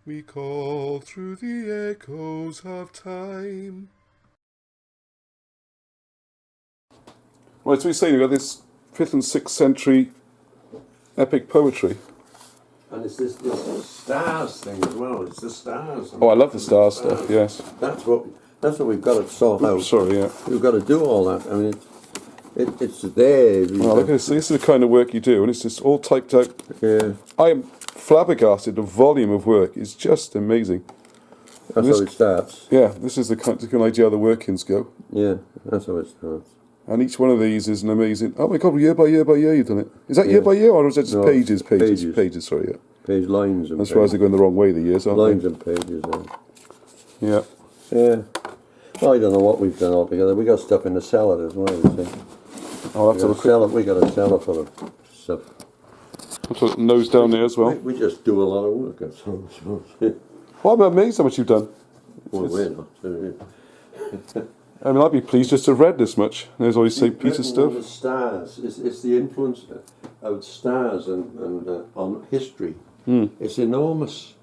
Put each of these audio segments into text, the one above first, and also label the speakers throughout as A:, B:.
A: We call through the echoes of time. Right, so we're saying we've got this 5th and 6th century epic poetry.
B: And it's this stars thing as well. It's the stars.
A: Oh, I love the stars stuff, yes.
B: That's what we've got to sort out.
A: Sorry, yeah.
B: We've got to do all that. I mean, it's there.
A: Well, look, this is the kind of work you do, and it's just all typed out.
B: Yeah.
A: I am flabbergasted. The volume of work is just amazing.
B: That's how it starts.
A: Yeah, this is the kind of idea how the workings go.
B: Yeah, that's how it starts.
A: And each one of these is an amazing... Oh my God, year by year by year you've done it. Is that year by year, or is that just pages? Pages, sorry, yeah.
B: Page lines and
A: That's why they're going the wrong way, the years, aren't
B: lines and pages,
A: yeah.
B: Yeah. Well, I don't know what we've done altogether. We got stuff in the cellar as well, you see.
A: Oh, that's
B: we got a cellar full of stuff.
A: I'll put nose down there as well.
B: We just do a lot of work, that's all.
A: Well, I'm amazed how much you've done.
B: Well, we're not.
A: I mean, I'd be pleased just to have read this much. There's always the same piece of stuff.
B: The stars. It's the influence of stars and on history. It's enormous.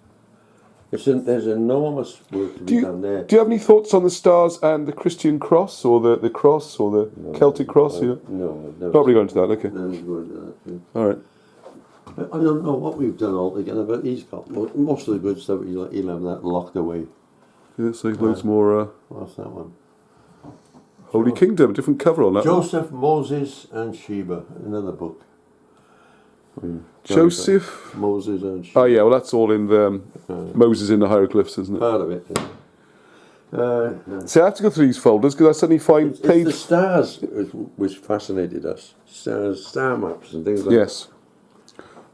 B: There's enormous work to be done there.
A: Do you have any thoughts on the stars and the Christian cross, or the cross, or the Celtic cross?
B: No, I've never.
A: Probably going to that. Okay.
B: Never going to that. Yeah.
A: All right.
B: I don't know what we've done altogether, but he's got most of the good stuff. He'll have that locked away.
A: Yeah, so loads more.
B: What's that one?
A: Holy Kingdom, different cover on that.
B: Joseph, Moses, and Sheba. Another book.
A: Joseph,
B: Moses, and Sheba.
A: Oh yeah, well that's all in the Moses in the hieroglyphs, isn't it?
B: Part of it. Yeah.
A: See, I have to go through these folders because I suddenly find
B: It's the stars which fascinated us. Star maps and things like that.
A: Yes.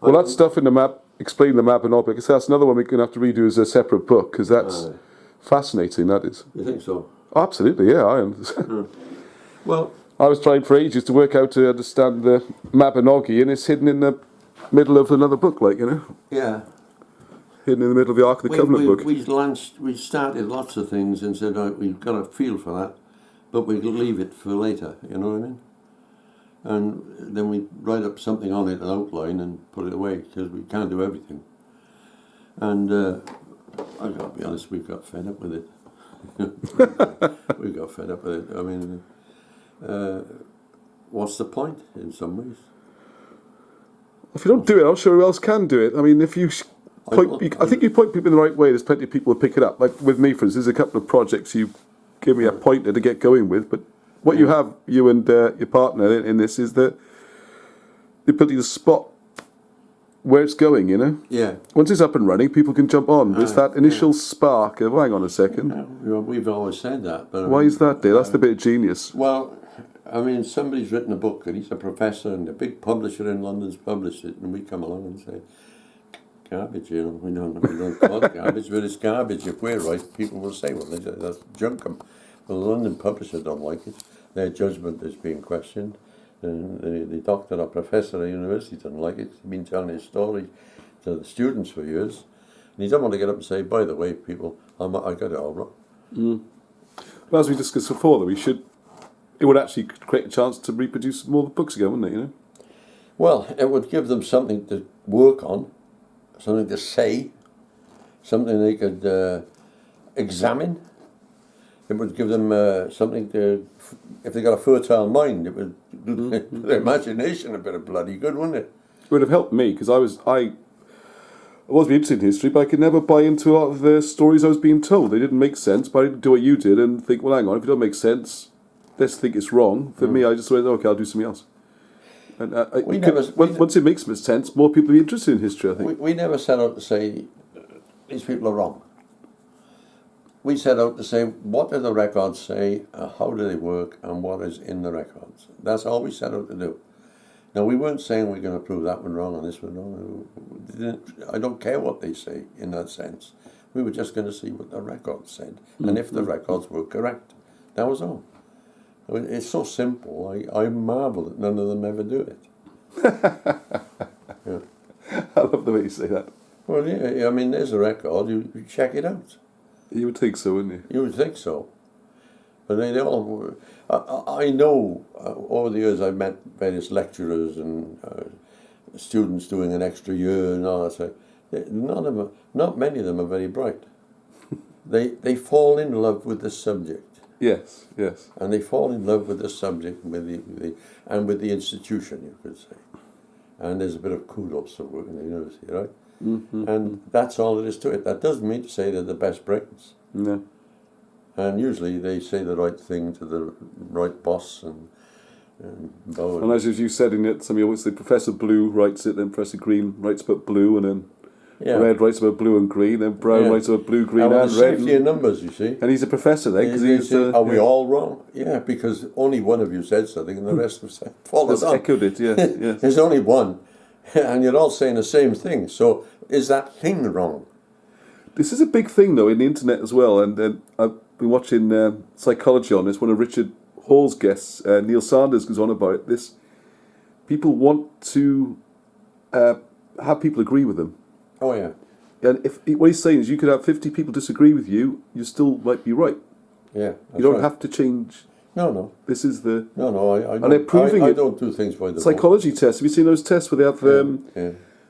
A: Well, that stuff in the map, explain the map and all, because that's another one we're going to have to redo as a separate book, because that's fascinating, that is.
B: You think so?
A: Absolutely, yeah, I am.
B: Well,
A: I was trying for ages to work out to understand the Mabinogi, and it's hidden in the middle of another book, like, you know?
B: Yeah.
A: Hidden in the middle of the Ark of the Covenant book.
B: We started lots of things and said, we've got a feel for that, but we'll leave it for later, you know what I mean? And then we write up something on it, an outline, and put it away, because we can't do everything. And I've got to be honest, we've got fed up with it. We got fed up with it. I mean, what's the point in some ways?
A: If you don't do it, I'm not sure who else can do it. I mean, if you I think you point people in the right way, there's plenty of people who pick it up. Like with me, for instance, there's a couple of projects you give me a pointer to get going with, but what you have, you and your partner in this, is the ability to spot where it's going, you know?
B: Yeah.
A: Once it's up and running, people can jump on. There's that initial spark of, hang on a second.
B: We've always said that. But
A: Why is that there? That's the bit of genius.
B: Well, I mean, somebody's written a book, and he's a professor, and a big publisher in London's published it, and we come along and say, garbage, you know, we don't call it garbage, but it's garbage. If we're right, people will say, well, that's junk 'em. Well, the London publisher don't like it. Their judgment is being questioned. And the doctor or professor at the university doesn't like it. He's been telling his story to the students for years. And he doesn't want to get up and say, by the way, people, I got it all wrong.
A: Well, as we discussed before, though, it would actually create a chance to reproduce more books again, wouldn't it, you know?
B: Well, it would give them something to work on, something to say, something they could examine. It would give them something to, if they got a fertile mind, it would do their imagination a bit of bloody good, wouldn't it?
A: It would have helped me, because I was interested in history, but I could never buy into a lot of the stories I was being told. They didn't make sense, but I didn't do what you did and think, well, hang on, if it don't make sense, let's think it's wrong. For me, I just went, okay, I'll do something else. And once it makes sense, more people will be interested in history, I think.
B: We never set out to say, these people are wrong. We set out to say, what do the records say, how do they work, and what is in the records. That's all we set out to do. Now, we weren't saying we're going to prove that one wrong and this one wrong. I don't care what they say in that sense. We were just going to see what the records said, and if the records were correct. That was all. I mean, it's so simple. I marvel that none of them ever do it. Yeah.
A: I love the way you say that.
B: Well, yeah, I mean, there's a record. You check it out.
A: You would think so, wouldn't you?
B: You would think so. But they all... I know, over the years I've met various lecturers and students doing an extra year and all that. Not many of them are very bright. They fall in love with the subject.
A: Yes, yes.
B: And they fall in love with the subject and with the institution, you could say. And there's a bit of kudos for working in the university, right?
A: Mm-hmm.
B: And that's all there is to it. That doesn't mean to say they're the best brains.
A: No.
B: And usually they say the right thing to the right boss and bow.
A: And as you said in it, somebody always say Professor Blue writes it, then Professor Green writes about blue, and then Red writes about blue and green, then Brown writes about blue, green, and red.
B: Safety in numbers, you see.
A: And he's a professor then, because he's...
B: are we all wrong? Yeah, because only one of you said something and the rest have followed on.
A: Echoed it, yeah. Yes.
B: There's only one, and you're all saying the same thing. So is that thing wrong?
A: This is a big thing, though, in the internet as well, and I've been watching Psychology on this. One of Richard Hall's guests, Neil Sanders, goes on about it. This people want to have people agree with them.
B: Oh, yeah.
A: And what he's saying is you could have 50 people disagree with you, you still might be right.
B: Yeah,
A: you don't have to change.
B: No.
A: This is the...
B: No, I
A: and they're proving
B: I don't do things by the
A: psychology
B: book.
A: tests. Have you seen those tests where they have...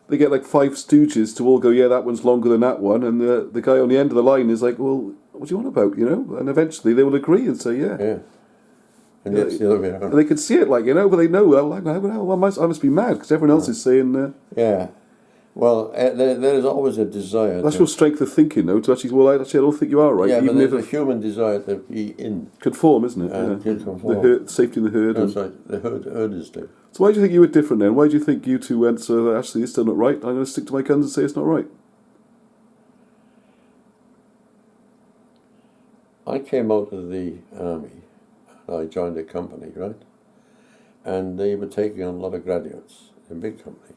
A: They get like 5 stooges to all go, yeah, that one's longer than that one, and the guy on the end of the line is like, well, what do you want about, you know? And eventually they will agree and say, yeah.
B: Yeah. And that's the other way around.
A: And they can see it, like, you know, but they know, I must be mad, because everyone else is saying...
B: yeah. Well, there is always a desire.
A: That's your strength of thinking, though, to actually, I don't think you are right.
B: Yeah,
A: even
B: but there's a human desire to be in.
A: Conform, isn't it?
B: Conform.
A: The herd, safety in the herd.
B: That's right, the herd is there.
A: So why do you think you were different then? Why do you think you two went, so actually it's still not right, I'm going to stick to my guns and say it's not right?
B: I came out of the army, and I joined a company, right? And they were taking on a lot of graduates, a big company,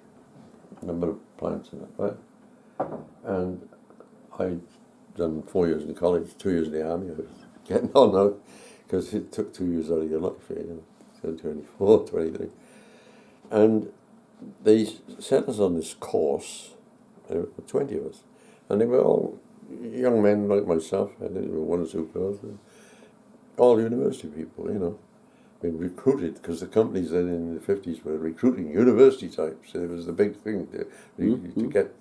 B: a number of plants in it, right? And I'd done 4 years in college, 2 years in the army. I was getting on now, because it took 2 years out of your life, you know, 24, 23. And they sent us on this course, 20 of us, and they were all young men like myself, and there were 1 or 2 girls, all university people, you know, being recruited, because the companies then in the 50s were recruiting university types. It was the big thing to get,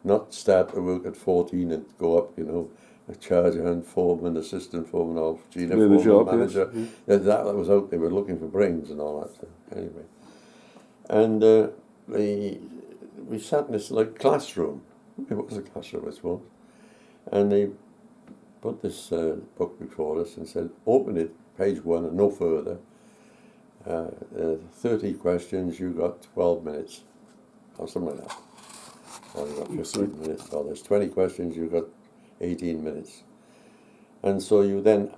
B: not start to work at 14 and go up, you know, a charge hand foreman, assistant foreman, or junior foreman,
A: job,
B: manager. Yes. That was out, they were looking for brains and all that. So anyway. And we sat in this like classroom. It was a classroom, I suppose. And they put this book before us and said, open it, page 1 and no further. 30 questions, you got 12 minutes, or something like that. Or you got 15 minutes, or there's 20 questions, you got 18 minutes. And so you then,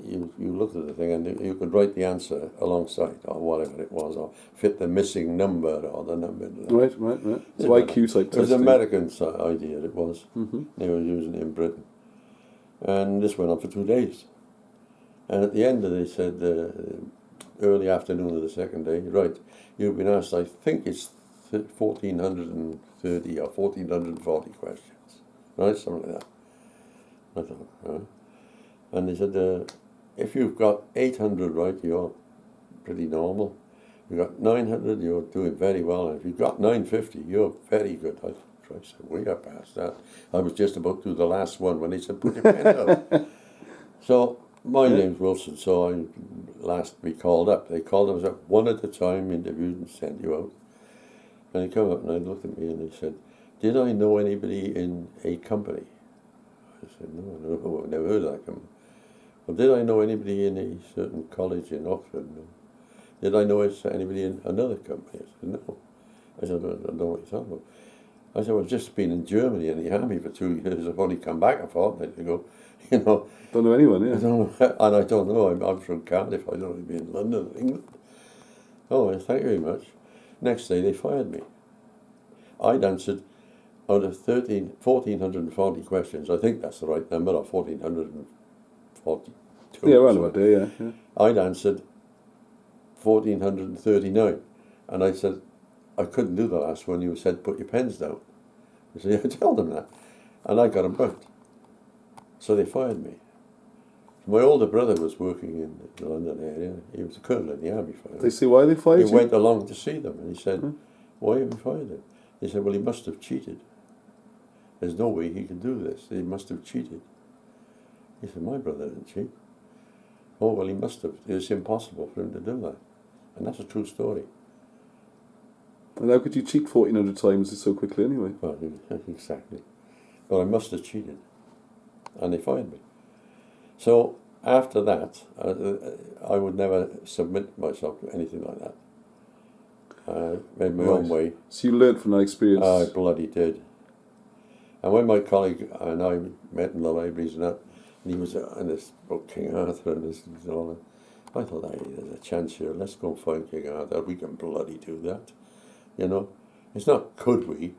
B: you looked at the thing and you could write the answer alongside, or whatever it was, or fit the missing number, or the number.
A: Right. So IQ type testing.
B: It was an American idea, it was. They were using it in Britain. And this went on for 2 days. And at the end, they said, early afternoon of the second day, right, you've been asked, I think it's 1,430 or 1,440 questions, right, something like that. I thought, and they said, if you've got 800 right, you're pretty normal. You've got 900, you're doing very well. And if you've got 950, you're very good. I said, we got past that. I was just about to do the last one when they said, put your pen out. So my name's Wilson, so I last we called up. They called us up one at a time, interviewed and sent you out. And they come up and they looked at me and they said, did I know anybody in a company? I said, no, I've never heard of that company. Well, did I know anybody in a certain college in Oxford? No. Did I know anybody in another company? I said, no. I said, I don't know what you're talking about. I said, well, I've just been in Germany in the army for 2 years. I've only come back a fortnight ago. You know.
A: Don't know anyone, yeah.
B: I don't know, and I don't know. I'm from Cardiff. I don't want to be in London or England. Oh, well, thank you very much. Next day, they fired me. I'd answered out of 1,440 questions. I think that's the right number, or 1,442.
A: Yeah, around about there, yeah.
B: I'd answered 1,439. And I said, I couldn't do the last one. You said, put your pens down. I said, yeah, tell them that. And I got them booked. So they fired me. My older brother was working in the London area. He was a colonel in the army.
A: They see why they fired you?
B: He went along to see them and he said, why have you fired him? They said, well, he must have cheated. There's no way he could do this. He must have cheated. He said, my brother didn't cheat. Oh, well, he must have. It's impossible for him to do that. And that's a true story.
A: And how could you cheat 1,400 times so quickly anyway?
B: Well, exactly. But I must have cheated. And they fired me. So after that, I would never submit myself to anything like that. I made my own way.
A: So you learned from that experience?
B: I bloody did. And when my colleague and I met in the libraries and that, and he was in this book, King Arthur, and this and all that, I thought, hey, there's a chance here, let's go and find King Arthur, we can bloody do that. You know, it's not could we.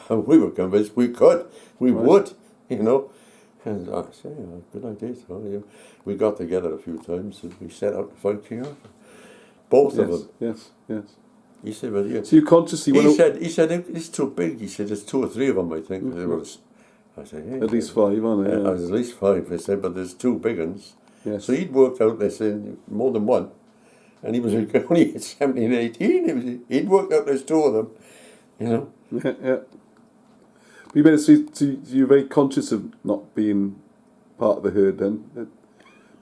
B: We were convinced we could, we would, you know. And I say, good idea. So we got together a few times and we set out to find King Arthur. Both of them.
A: Yes.
B: He said, well, yeah.
A: So you consciously
B: He said, it's too big. He said, there's 2 or 3 of them, I think. I said, hey,
A: at least 5, aren't they?
B: I was at least 5. I said, but there's 2 big ones.
A: Yes.
B: So he'd worked out, they said, more than one. And he was only 17, 18. He'd worked out there's 2 of them, you know.
A: Yeah. But you made it so you're very conscious of not being part of the herd then.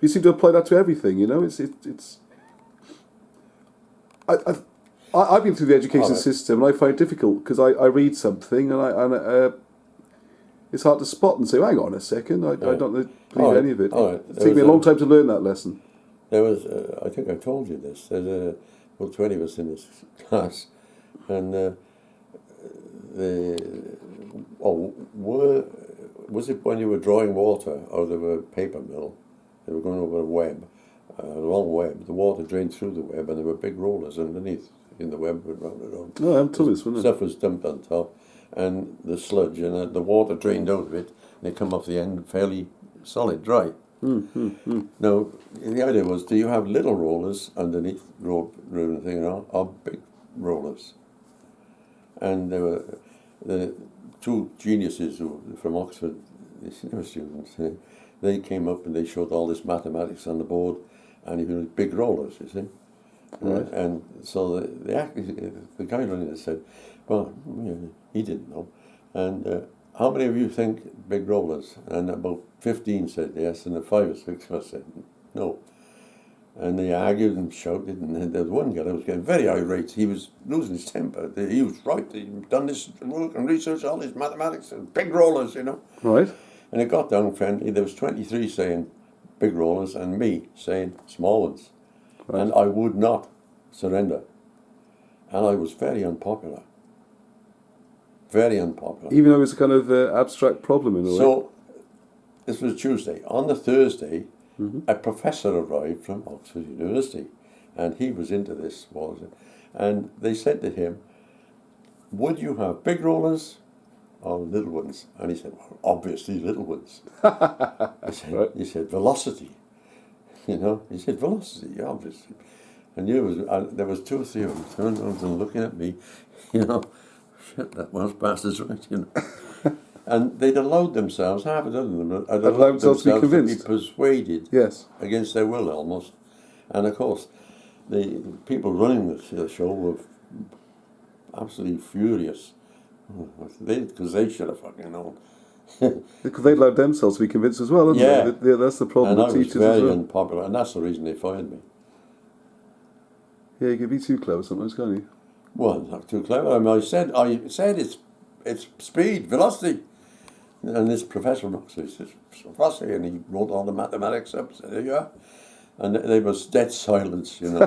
A: You seem to apply that to everything, you know. It's. I've been through the education system and I find it difficult because I read something and it's hard to spot and say, hang on a second, I don't believe any of it. It took me a long time to learn that lesson.
B: There was, I think I told you this, there's 20 of us in this class, and was it when you were drawing water out of a paper mill? They were going over a web, a long web. The water drained through the web, and there were big rollers underneath in the web. Around.
A: No, I'm told this, wasn't it?
B: Stuff was dumped on top, and the sludge and the water drained out of it. And they come off the end fairly solid, dry. Now, the idea was, do you have little rollers underneath or big rollers? And there were the 2 geniuses from Oxford, the senior students. They came up and they showed all this mathematics on the board, and even big rollers, you see.
A: Right.
B: And so the guy running it said, well, he didn't know. And how many of you think big rollers? And about 15 said yes, and 5 or 6 of us said no. And they argued and shouted, and there was one guy that was getting very irate. He was losing his temper. He was right. He'd done this work and research, all this mathematics, and big rollers, you know.
A: Right.
B: And it got down friendly. There was 23 saying big rollers and me saying small ones. Right. And I would not surrender. And I was very unpopular. Very unpopular.
A: Even though it was a kind of abstract problem in a way.
B: So, this was Tuesday. On the Thursday, a professor arrived from Oxford University, and he was into this, and they said to him, would you have big rollers or little ones? And he said, well, obviously little ones. He said, velocity. You know, he said, velocity, obviously. And there was 2 or 3 of them turned around and looking at me, you know, shit, that was bastards, right, you know. And they'd allowed themselves, half a dozen of them, allowed themselves to be convinced, to be persuaded, against their will almost. And of course, the people running the show were absolutely furious, because they should have fucking known.
A: Because they allowed themselves to be convinced as well, hadn't they? That's the problem with teachers as well.
B: And I was very unpopular, and that's the reason they fired me.
A: Yeah, you can be too clever sometimes, can't you?
B: Well, not too clever. I mean, I said it's speed, velocity. And this professor looks, he says, velocity, and he wrote all the mathematics up. Said, there you are. And there was dead silence, you know.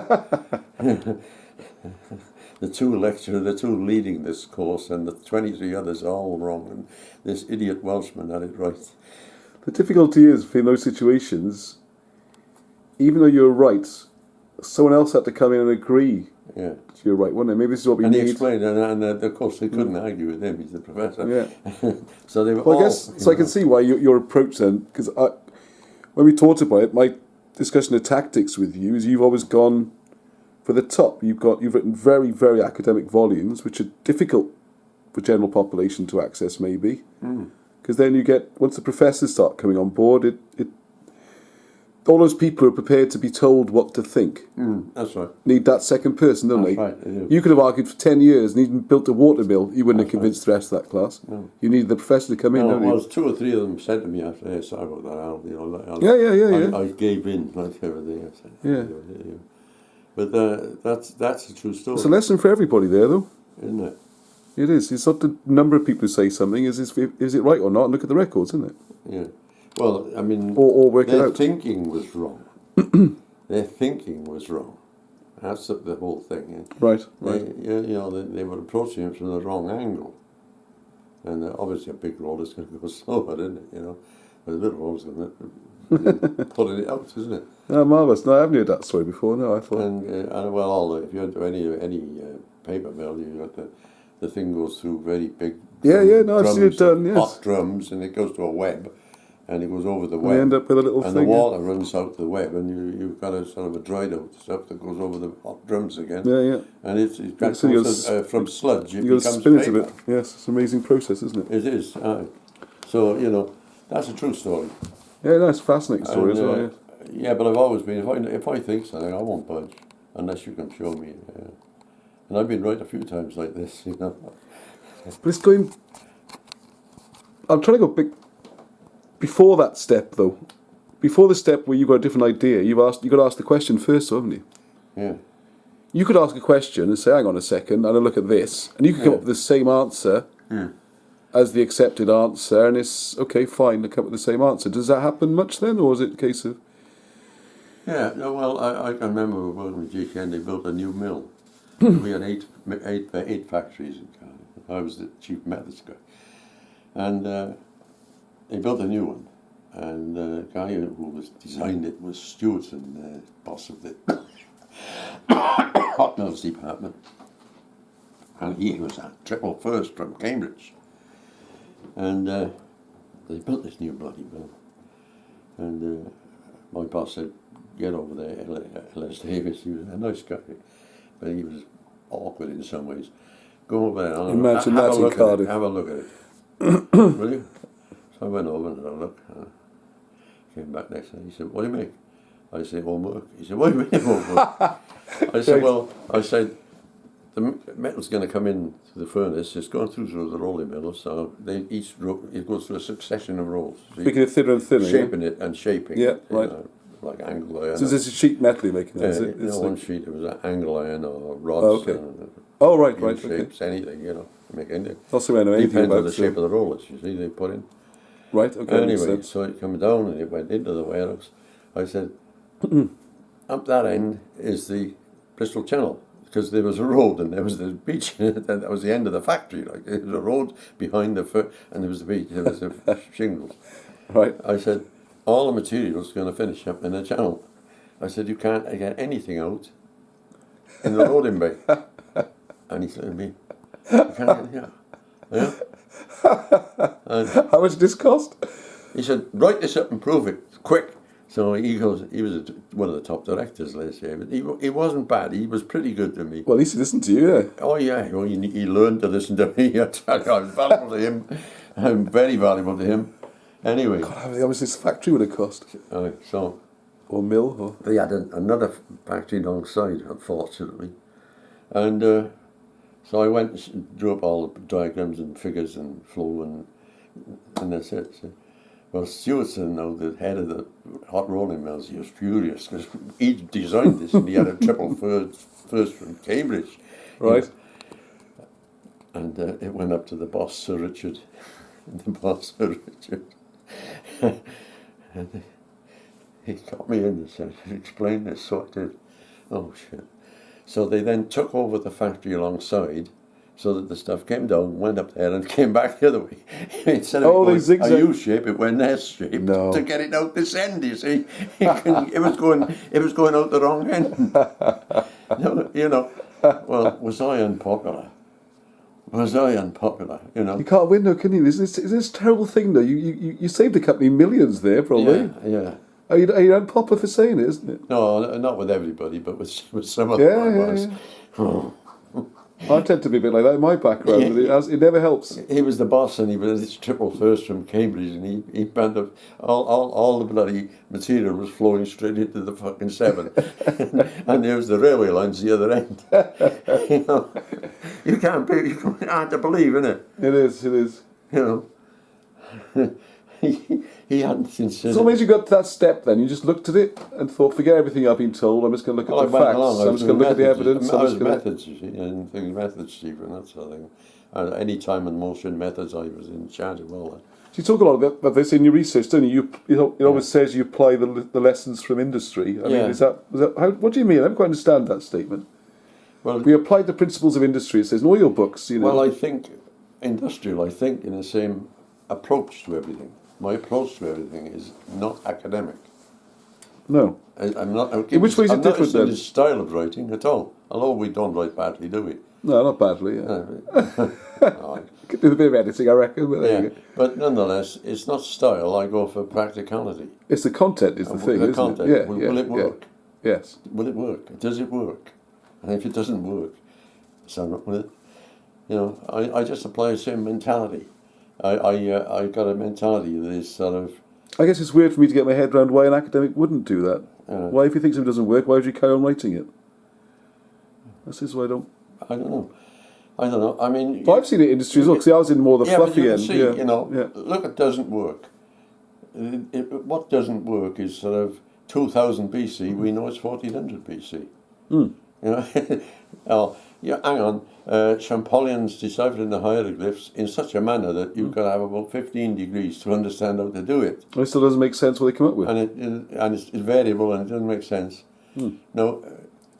B: The 2 lecturers, the 2 leading this course, and the 23 others are all wrong, and this idiot Welshman had it right.
A: The difficulty is, in those situations, even though you're right, someone else had to come in and agree. Yeah, you're right, wasn't it? Maybe this is what we need.
B: And he explained, and of course they couldn't argue with him. He's the professor.
A: Yeah.
B: So they were.
A: Well, I guess so. I can see why your approach then, because when we talked about it, my discussion of tactics with you is you've always gone for the top. You've written very, very academic volumes, which are difficult for general population to access, maybe, because then you get, once the professors start coming on board, all those people are prepared to be told what to think.
B: That's right.
A: Need that second person, don't
B: That's
A: they?
B: right, they do.
A: You could have argued for 10 years and even built a water mill. You wouldn't have convinced the rest of that class.
B: No.
A: You needed the professor to come in,
B: No,
A: don't you?
B: well, 2 or 3 of them said to me after, hey, sorry about that, Al, you know,
A: Yeah.
B: I gave in, like everything. I said,
A: Yeah.
B: But that's a true story,
A: It's a lesson for everybody there, though.
B: isn't it?
A: It is. It's not the number of people who say something. Is it right or not? Look at the records, isn't it?
B: Yeah. Well, I mean,
A: Or work it
B: their
A: out.
B: thinking was wrong. Their thinking was wrong. That's the whole thing. Yeah.
A: Right.
B: They were approaching it from the wrong angle. And obviously a big roll is going to go slower, isn't it? You know, but a little roll is going to putting it out, isn't it?
A: Oh, marvellous. No, I haven't heard that story before. No, I thought.
B: And well, if you went to any paper mill, you got the thing goes through very big.
A: No, I've seen it done. Yes.
B: Hot drums, and it goes to a web, and it goes over the web.
A: We end up with a little
B: and
A: thing.
B: the water runs out the web, and you've got a sort of a dried out stuff that goes over the hot drums again.
A: Yeah.
B: And it's
A: So you gotta
B: from sludge, it
A: You got to
B: becomes
A: spin it a
B: paper.
A: bit. Yes, it's an amazing process, isn't it?
B: It is. So that's a true story.
A: Yeah, no, it's a fascinating story as well.
B: Yeah, but I've always been. If I think something, I won't budge unless you can show me. And I've been right a few times like this, you know.
A: But it's going. I'm trying to go big. Before that step, though, before the step where you've got a different idea, you got to ask the question first, haven't you?
B: Yeah.
A: You could ask a question and say, "Hang on a second, and I look at this," and you could come up with the same answer as the accepted answer, and it's okay, fine, I come up with the same answer. Does that happen much then, or is it a case of?
B: Yeah. No, well, I can remember we were working with GKN. They built a new mill. We had eight factories in Cardiff. I was the chief methods guy, and they built a new one. And the guy who was designed it was Stewardson, boss of the hot mills department, and he was a triple first from Cambridge. And they built this new bloody mill, and my boss said, "Get over there, Ellis Davis." He was a nice guy, but he was awkward in some ways. Go over there.
A: Imagine that in Cardiff.
B: Have a look at it. Will you? So I went over and had a look. Came back next day. He said, "What do you make?" I said, "Homework." He said, "What do you mean homework?" I said, "Well," I said, "the metal's going to come in to the furnace. It's going through the rolling mill, so it goes through a succession of rolls. So
A: Making it thinner and thinner.
B: shaping it and shaping
A: Yeah,
B: it.
A: right.
B: Like angle iron.
A: So this is sheet metal you're making, is it?
B: No,
A: It's
B: one
A: like-
B: sheet, it was an angle iron or rods.
A: okay. Right, okay.
B: Shapes, anything, make anything.
A: Also, I know anything
B: Depends on
A: about
B: the shape of the rollers, you see, they put in.
A: Right, okay.
B: Anyway, so it came down and it went into the warehouse. I said, up that end is the Bristol Channel, because there was a road and there was the beach, and that was the end of the factory. Like there was a road behind and there was the beach, there was the shingles.
A: Right.
B: I said, all the material's going to finish up in the channel. I said, you can't get anything out in the loading bay. And he said to me, you can't get anything out. Yeah? And
A: How much did this cost?
B: he said, write this up and prove it, quick. So he was one of the top directors last year, but he wasn't bad, he was pretty good to me.
A: Well, at least he listened to you, yeah.
B: Oh yeah, well, he learned to listen to me. I tell you, I was valuable to him. I'm very valuable to him. Anyway.
A: God, how much this factory would have cost?
B: So
A: Or mill? Or...
B: they had another factory alongside, unfortunately. And so I went and drew up all the diagrams and figures and flow and that's it. So, well, Stewardson, now the head of the hot rolling mills, he was furious because he designed this and he had a triple first from Cambridge.
A: Right.
B: And it went up to the boss, Sir Richard. The boss, Sir Richard. And he got me in and said, explain this. So I did. Oh, shit. So they then took over the factory alongside so that the stuff came down, went up there and came back the other way. Instead of going a U-shape, it went S-shape to get it out this end, you see. It was going out the wrong end. Well, was I unpopular?
A: You can't win, though, can you? Is this terrible thing, though? You saved the company millions there, probably.
B: Yeah.
A: Are you unpopular for saying it, isn't it?
B: No, not with everybody, but with some of them.
A: Yeah. I tend to be a bit like that in my background. It never helps.
B: He was the boss, and he was his triple first from Cambridge, and he banned up all the bloody material was flowing straight into the fucking Severn, and there was the railway lines the other end. You know, you can't be hard to believe, isn't it?
A: It is.
B: You know, he hadn't considered.
A: So once you got to that step, then you just looked at it and thought, forget everything I've been told. I'm just going to look at the facts. I'm just going to look at the evidence.
B: I was methods, you see, and methods, Stephen, that sort of thing. And any time in motion methods, I was in charge of all that.
A: So you talk a lot about this in your research, don't you? It always says you apply the lessons from industry. I mean, what do you mean? I don't quite understand that statement.
B: Well,
A: we applied the principles of industry. It says in all your books, you know.
B: Well, I think industrial. I think in the same approach to everything. My approach to everything is not academic.
A: No.
B: I'm not.
A: In which way is it different then?
B: I'm not in the style of writing at all. Although we don't write badly, do we?
A: No, not badly. Yeah.
B: No,
A: Could do a bit of editing, I reckon. But there you go.
B: But nonetheless, it's not style. I go for practicality.
A: It's the content is the thing,
B: the
A: isn't
B: content.
A: it? Yeah,
B: will it work?
A: Yeah. Yes.
B: Will it work? Does it work? And if it doesn't work, so not with it. You know, I just apply the same mentality. I got a mentality that is sort of.
A: I guess it's weird for me to get my head around why an academic wouldn't do that. Why, if you think something doesn't work, why would you carry on writing it? This is why I don't
B: know. I mean,
A: but I've seen it in industry as well. See, I was in more the fluffy end.
B: See, you know, look, it doesn't work. What doesn't work is sort of 2000 BC. We know it's 1400 BC. You know, hang on. Champollion's deciphered in the hieroglyphs in such a manner that you've got to have about 15 degrees to understand how to do it.
A: It still doesn't make sense what they come up with.
B: And it's variable and it doesn't make sense. Now,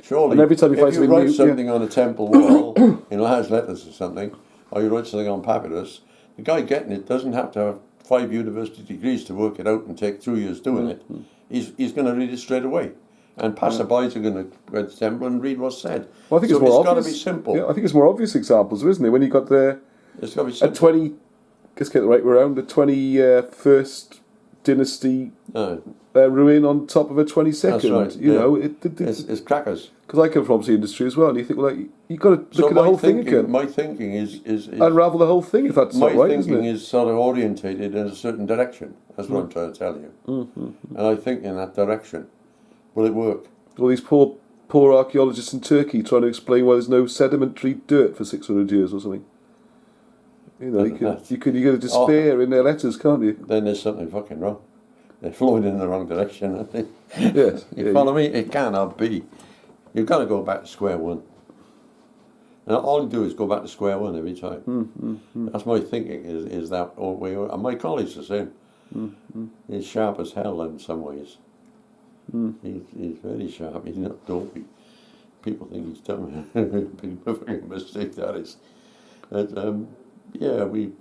B: surely,
A: and every time you
B: if you write something on a temple wall in large letters or something, or you write something on papyrus, the guy getting it doesn't have to have 5 university degrees to work it out and take 2 years doing it. He's going to read it straight away. And passerbys are going to go to the temple and read what's said.
A: Well, I think
B: so
A: it's more
B: got to
A: obvious.
B: be simple.
A: Yeah, I think it's more obvious examples, isn't it? When you got
B: it's got to be simple.
A: let's get the right way around, the 21st dynasty ruin on top of a 22nd.
B: That's right.
A: You know,
B: it's crackers.
A: Because I come from the industry as well, and you think, well, you've got to look at the whole thing again.
B: My thinking is
A: unravel the whole thing, if that's not right, isn't it?
B: My thinking is sort of orientated in a certain direction. That's what I'm trying to tell you. And I think in that direction. Will it work?
A: All these poor archaeologists in Turkey trying to explain why there's no sedimentary dirt for 600 years or something. You know, you could get a despair in their letters, can't you?
B: Then there's something fucking wrong. They're flowing in the wrong direction, I think.
A: Yes.
B: You follow me? It cannot be. You've got to go back to square one. And all you do is go back to square one every time. That's my thinking, is that old way. And my colleague's the same. He's sharp as hell in some ways. He's very sharp. He's not dopey. People think he's dumb. Big fucking mistake that is. But we're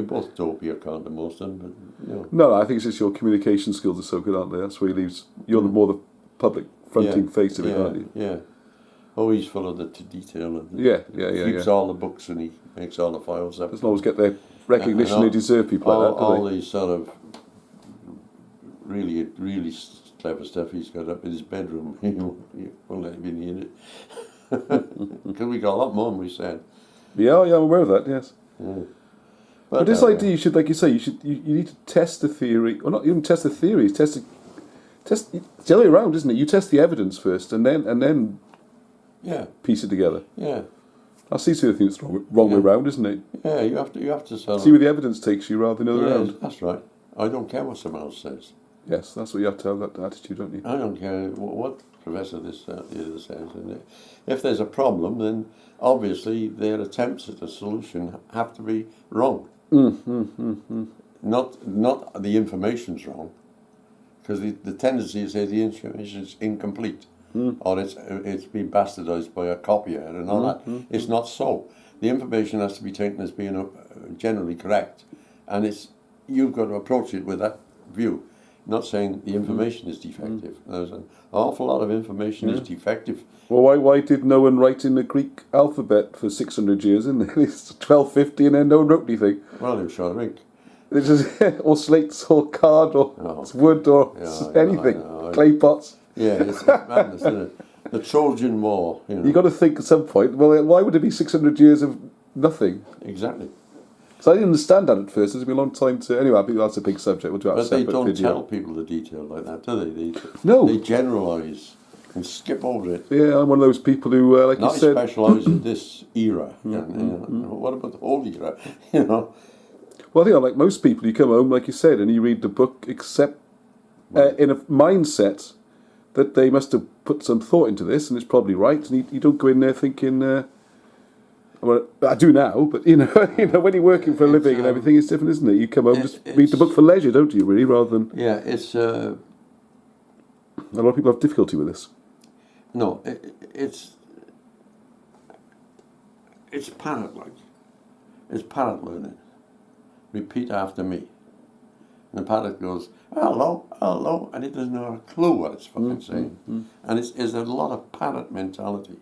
B: both dopey, according to most of them. But you know.
A: No, I think it's just your communication skills are so good, aren't they? That's where he leaves. You're more the public fronting face of it, aren't you?
B: Yeah. Oh, he's full of the detail. And
A: He
B: keeps all the books and he makes all the files up.
A: Doesn't always get their recognition they deserve. People like that, do
B: all these sort of really, really clever stuff he's got up in his bedroom. He won't let me in it. Because we got a lot more than we said.
A: Yeah, I'm aware of that, yes.
B: Yeah.
A: But this idea, you should, like you say, you need to test the theory, or not even test the theories, test it's the other way around, isn't it? You test the evidence first, and then piece it together.
B: Yeah.
A: I see the thing that's wrong way around, isn't it?
B: Yeah, you have to sort of
A: see where the evidence takes you rather than the other way around.
B: That's right. I don't care what someone else says.
A: Yes, that's what you have to have, that attitude, don't you?
B: I don't care what Professor this the other says. And if there's a problem, then obviously their attempts at a solution have to be wrong. Not the information's wrong, because the tendency is that the information is incomplete, or it's been bastardized by a copier and all that. It's not so. The information has to be taken as being generally correct, and you've got to approach it with that view. Not saying the information is defective. There's an awful lot of information is defective.
A: Well, why did no one write in the Greek alphabet for 600 years, isn't it? It's 1250 and then no one wrote anything.
B: Well, they were short of ink.
A: It's just, or slates or card or wood or anything. Clay pots.
B: Yeah, it's madness, isn't it? The Trojan War, you know.
A: You got to think at some point, well, why would it be 600 years of nothing?
B: Exactly.
A: So I didn't understand that at first. It's been a long time to... Anyway, I think that's a big subject. We'll do that
B: But
A: a separate
B: they don't
A: video.
B: tell people the detail like that, do they?
A: No.
B: They generalise and skip over it.
A: Yeah, I'm one of those people who, like
B: Now
A: you said...
B: I specialise in this era. And, what about the whole era? You know.
A: Well, I think like most people, you come home, like you said, and you read the book, except in a mindset that they must have put some thought into this, and it's probably right. And you don't go in there thinking, well, I do now, but you know, when you're working for a living and everything, it's different, isn't it? You come home, just read the book for leisure, don't you? Really, rather than
B: it's
A: a lot of people have difficulty with this.
B: no, it's parrot-like. It's parrot learning. Repeat after me. And the parrot goes, hello, hello, and it doesn't know a clue what it's fucking saying. And it's a lot of parrot mentality.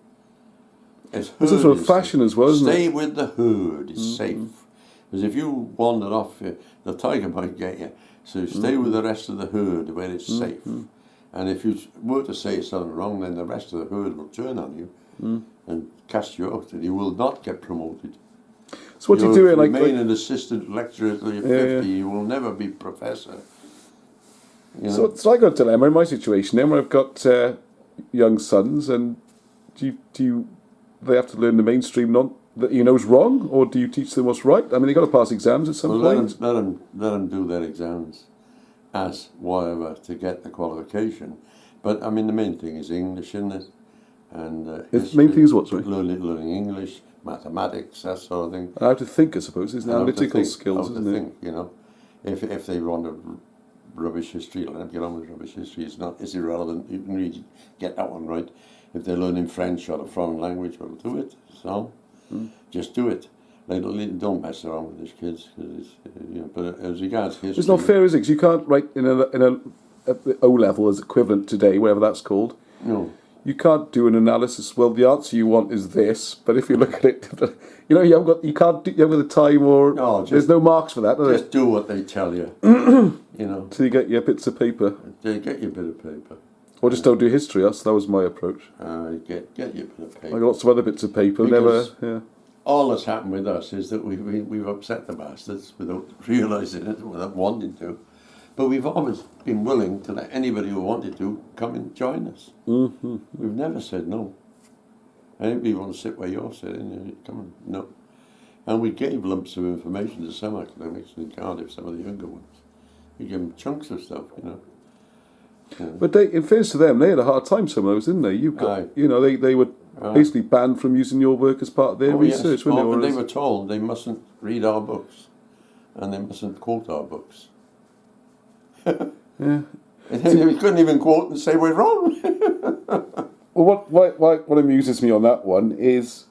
B: It's
A: This is sort of fashion as well, isn't it?
B: Stay with the herd, it's safe. Because if you wander off, the tiger might get you. So stay with the rest of the herd where it's safe. And if you were to say something wrong, then the rest of the herd will turn on you and cast you out, and you will not get promoted.
A: So what do you do? Like
B: remain an assistant lecturer till you're 50. Yeah. You will never be professor. You know?
A: So I got a dilemma in my situation. Then, where I've got young sons, and do they have to learn the mainstream that you know is wrong, or do you teach them what's right? I mean, they got to pass exams at some point.
B: Let them do their exams as whatever to get the qualification. But I mean, the main thing is English, isn't it? And
A: the main thing is what? Sorry?
B: Learning English. Mathematics, that sort of thing.
A: How to think, I suppose, is analytical skills, isn't it?
B: Think, you know, if they want a rubbish history, let them get on with rubbish history. It's irrelevant. You can really get that one right. If they're learning French or a foreign language, well, do it. So, just do it. Don't mess around with these kids. Cause but as regards history,
A: it's not fair, is it? 'Cause you can't write in a at the O level as equivalent today, whatever that's called.
B: No.
A: You can't do an analysis. Well, the answer you want is this, but if you look at it, you haven't got the time, or there's no marks for that.
B: Just do what they tell you. You know.
A: So you get your bits of paper.
B: They get your bit of paper.
A: Or just don't do history. That was my approach.
B: Get your bit of paper.
A: I got lots of other bits of paper.
B: All that's happened with us is that we've upset the bastards without realising it, without wanting to. But we've always been willing to let anybody who wanted to come and join us. We've never said no. Anybody want to sit where you're sitting, come on, no. And we gave lumps of information to some academics in Cardiff, some of the younger ones. We gave them chunks of stuff, you know. Yeah.
A: But in fairness to them, they had a hard time, some of those, didn't they? They were basically banned from using your work as part of their research, weren't
B: they? They were told they mustn't read our books, and they mustn't quote our books.
A: Yeah.
B: We couldn't even quote and say we're wrong.
A: Well, what amuses me on that one is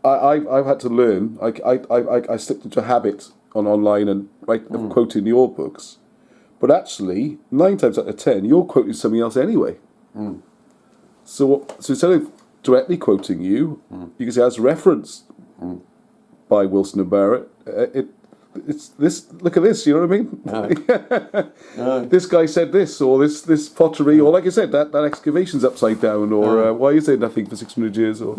A: I've had to learn. I slipped into a habit online and of quoting your books, but actually 9 times out of 10 you're quoting something else anyway. So instead of directly quoting you, you can say as referenced by Wilson and Barrett. It's this. Look at this. You know what I mean? This guy said this, or this pottery, or like I said, that excavation's upside down, or why is there nothing for 600 years? Or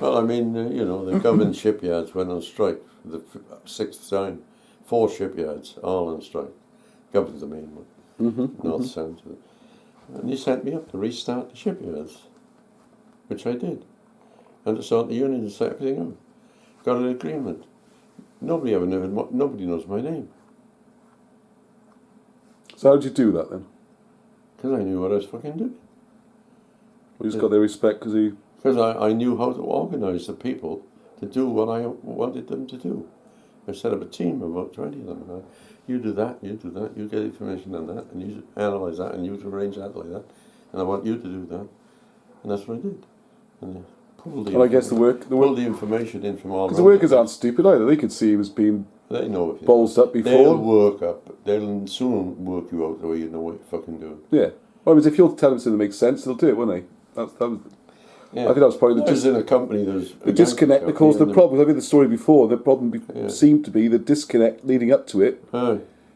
B: well, I mean, the government shipyards went on strike for the 6th time. 4 shipyards all on strike. Government's the main one, North Sound. And he sent me up to restart the shipyards, which I did, and to sort the union and set everything up. Got an agreement. Nobody knows my name.
A: So how did you do that then?
B: Because I knew what I was fucking doing.
A: We just got their respect
B: because I knew how to organise the people to do what I wanted them to do. I set up a team of about 20 of them. You do that, you get information on that, and you analyse that, and you arrange that like that, and I want you to do that. And that's what I did.
A: And I guess
B: pull the information in from all.
A: Because the workers aren't stupid either. They could see he was being ballsed up before.
B: They'll soon work you out the way you know what you're fucking doing.
A: Yeah. Well, I mean, if you'll tell them something that makes sense, they'll do it, won't they? I think that was probably
B: in a company. There's
A: the disconnect that caused the problem. I've heard the story before. The problem seemed to be the disconnect leading up to it.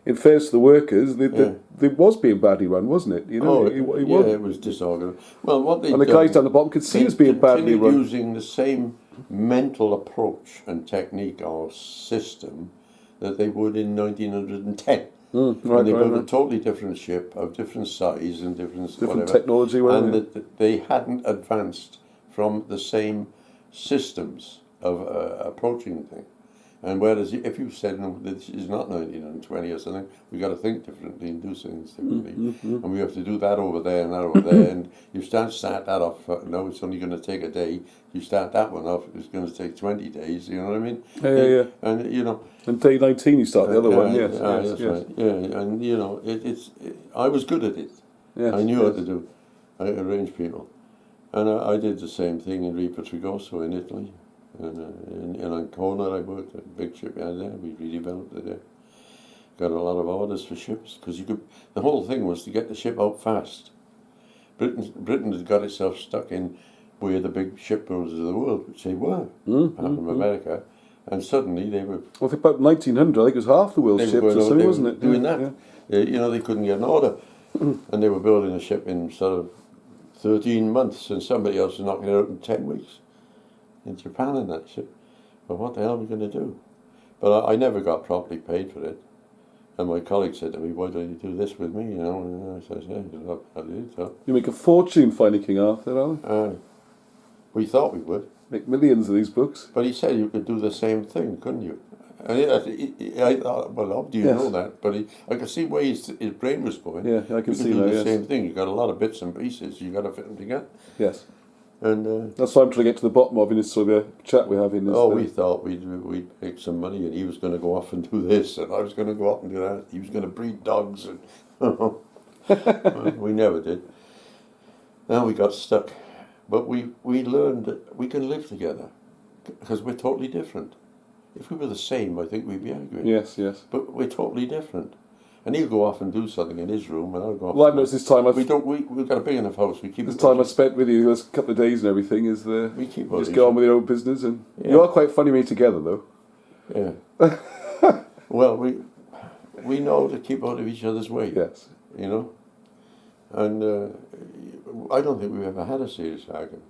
A: in fairness to the workers, it was being badly run, wasn't it? You know,
B: it was disorganized. Well, what they
A: and the guys down the bottom could see it was being badly run.
B: Using the same mental approach and technique or system that they would in 1910. And they built a totally different ship of different size and different whatever,
A: technology,
B: and that they hadn't advanced from the same systems of approaching things. And whereas if you said, no, this is not 1920 or something, we've got to think differently and do things differently. And we have to do that over there and that over there. And you start that off, no, it's only going to take a day. You start that one off, it's going to take 20 days, you know what I mean?
A: Yeah.
B: And, you know...
A: And day 19 you start the other one, yes.
B: That's right. Yeah, and, you know, I was good at it.
A: Yes,
B: I knew how to do. I arranged people. And I did the same thing in Ripa Trigoso in Italy. And in Ancona I worked at a big shipyard there. We redeveloped it there. Got a lot of orders for ships because the whole thing was to get the ship out fast. Britain had got itself stuck in where the big shipbuilders of the world, which they were, apart from America, and suddenly they were...
A: Well, I think about 1900, I think it was half the world's ships or something, wasn't it?
B: Doing that. Yeah. You know, they couldn't get an order. And they were building a ship in sort of 13 months, and somebody else was knocking it out in 10 weeks. In Japan and that shit. But what the hell are we going to do? But I never got properly paid for it. And my colleague said to me, why don't you do this with me? You know, and I said, yeah, I did. So.
A: You make a fortune finding King Arthur, Alan.
B: We thought we would.
A: Make millions of these books.
B: But he said you could do the same thing, couldn't you? And I thought, well, how do you know that? But I could see where his brain was going.
A: Yeah, I can see
B: that.
A: that,
B: The same thing. You've got a lot of bits and pieces. You've got to fit them together.
A: Yes.
B: And
A: that's what I'm trying to get to the bottom of in this sort of chat we're having.
B: We thought we'd make some money, and he was going to go off and do this, and I was going to go off and do that. He was going to breed dogs, and we never did. Now we got stuck, but we learned that we can live together because we're totally different. If we were the same, I think we'd be arguing.
A: Yes.
B: But we're totally different. And he'll go off and do something in his room, and I'll go off.
A: Well, I've noticed this time
B: we've got a big enough house. We keep
A: this time I spent with you, this couple of days and everything, is
B: we keep
A: just go on with your own business, and you are quite funny when you're together, though.
B: Yeah. Well, we know to keep out of each other's way.
A: Yes.
B: You know, and I don't think we've ever had a serious argument.